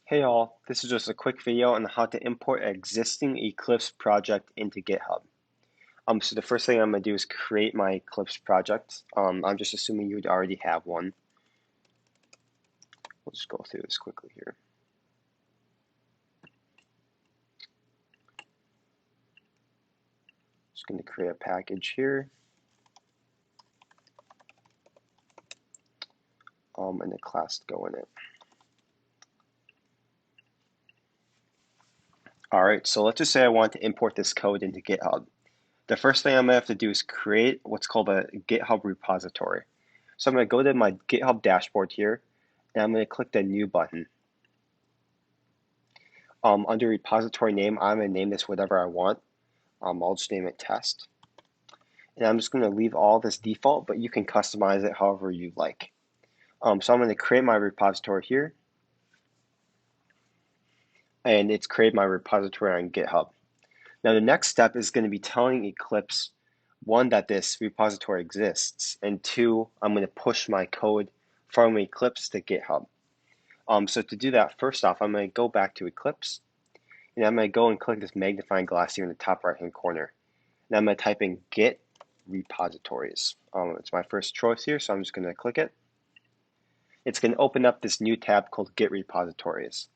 Hey all, this is just a quick video on how to import an existing Eclipse project into GitHub. So the first thing I'm going to do is create my Eclipse project. I'm just assuming you'd already have one. We'll just go through this quickly here. Just going to create a package here. And a class to go in it. Alright, so let's just say I want to import this code into GitHub. The first thing I'm going to have to do is create what's called a GitHub repository. So I'm going to go to my GitHub dashboard here, and I'm going to click the New button. Under repository name, I'm going to name this whatever I want. I'll just name it test. And I'm just going to leave all this default, but you can customize it however you like. So I'm going to create my repository here. And it's created my repository on GitHub. Now the next step is going to be telling Eclipse, one, that this repository exists, and two, I'm going to push my code from Eclipse to GitHub. So to do that, first off, I'm going to go back to Eclipse, and I'm going to go and click this magnifying glass here in the top right-hand corner. And I'm going to type in Git repositories. It's my first choice here, so I'm just going to click it. It's going to open up this new tab called Git repositories.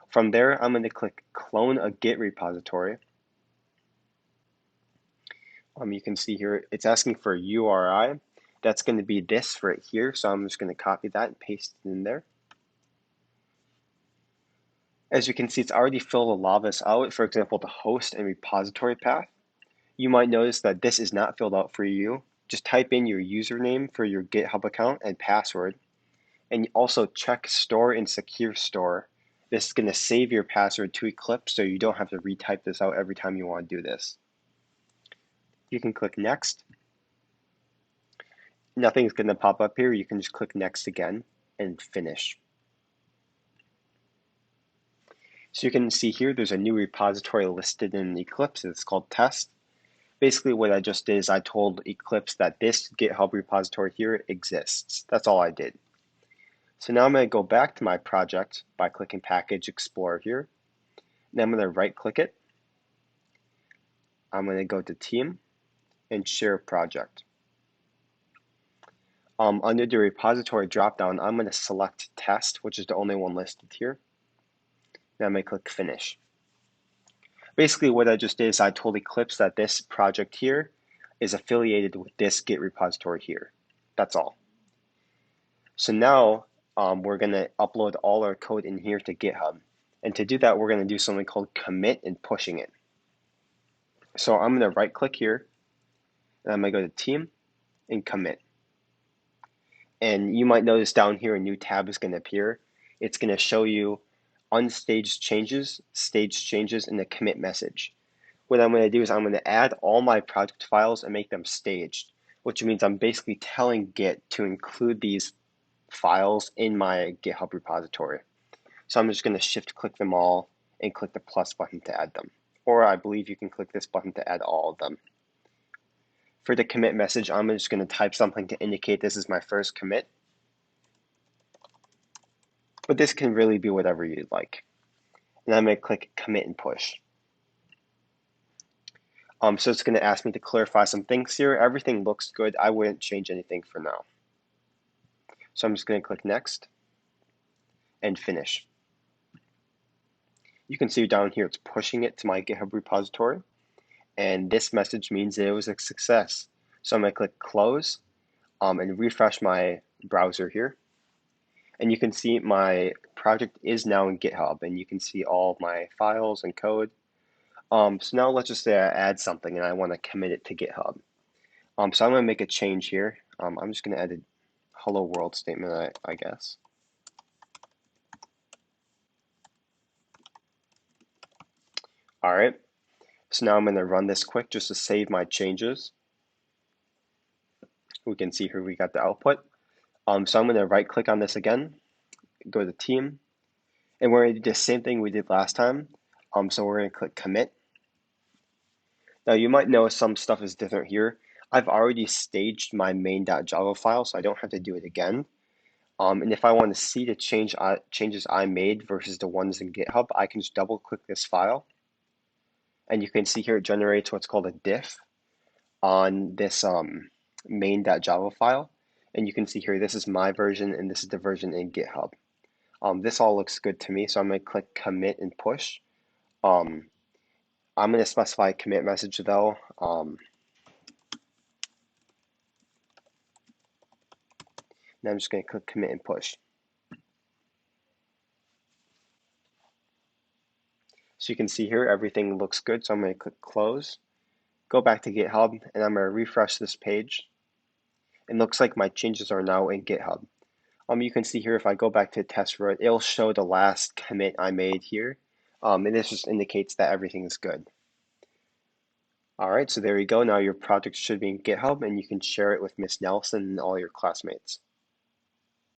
From there, I'm going to click clone a Git repository. You can see here, it's asking for a URI. That's going to be this right here, so I'm just going to copy that and paste it in there. As you can see, it's already filled a lot of this out, for example, the host and repository path. You might notice that this is not filled out for you. Just type in your username for your GitHub account and password. And also check store and secure store. This is going to save your password to Eclipse, so you don't have to retype this out every time you want to do this. You can click next. Nothing's going to pop up here. You can just click next again and finish. So you can see here there's a new repository listed in Eclipse. It's called test. Basically what I just did is I told Eclipse that this GitHub repository here exists. That's all I did. So now I'm going to go back to my project by clicking Package Explorer here. Then I'm going to right click it. I'm going to go to Team and Share Project. Under the repository dropdown, I'm going to select Test, which is the only one listed here. Then I'm going to click Finish. Basically what I just did is I told Eclipse that this project here is affiliated with this Git repository here. That's all. So now we're going to upload all our code in here to GitHub. And to do that, we're going to do something called commit and pushing it. So I'm going to right click here, and I'm going to go to Team and Commit. And you might notice down here a new tab is going to appear. It's going to show you unstaged changes, staged changes, and the commit message. What I'm going to do is I'm going to add all my project files and make them staged, which means I'm basically telling Git to include these files in my GitHub repository. So I'm just going to shift click them all and click the plus button to add them. Or I believe you can click this button to add all of them. For the commit message, I'm just going to type something to indicate this is my first commit. But this can really be whatever you'd like. And I'm going to click commit and push. So it's going to ask me to clarify some things here. Everything looks good. I wouldn't change anything for now. So I'm just going to click next and finish. You can see down here it's pushing it to my GitHub repository. And this message means that it was a success. So I'm going to click close and refresh my browser here. And you can see my project is now in GitHub, and you can see all of my files and code. So now let's just say I add something and I want to commit it to GitHub. So I'm going to make a change here. I'm just going to add a hello world statement, I guess. All right. So now I'm going to run this quick just to save my changes. We can see here we got the output. So I'm going to right click on this again, go to Team, and we're going to do the same thing we did last time. So we're going to click Commit. Now you might know some stuff is different here. I've already staged my main.java file, so I don't have to do it again. And if I want to see the changes I made versus the ones in GitHub, I can just double click this file, and you can see here it generates what's called a diff on this main.java file. And you can see here, this is my version and this is the version in GitHub. This all looks good to me, so I'm going to click commit and push. I'm going to specify a commit message though. And I'm just going to click commit and push. So you can see here, everything looks good. So I'm going to click close, go back to GitHub, and I'm going to refresh this page. It looks like my changes are now in GitHub. You can see here, if I go back to test road, it'll show the last commit I made here. And this just indicates that everything is good. All right, so there you go. Now your project should be in GitHub and you can share it with Miss Nelson and all your classmates.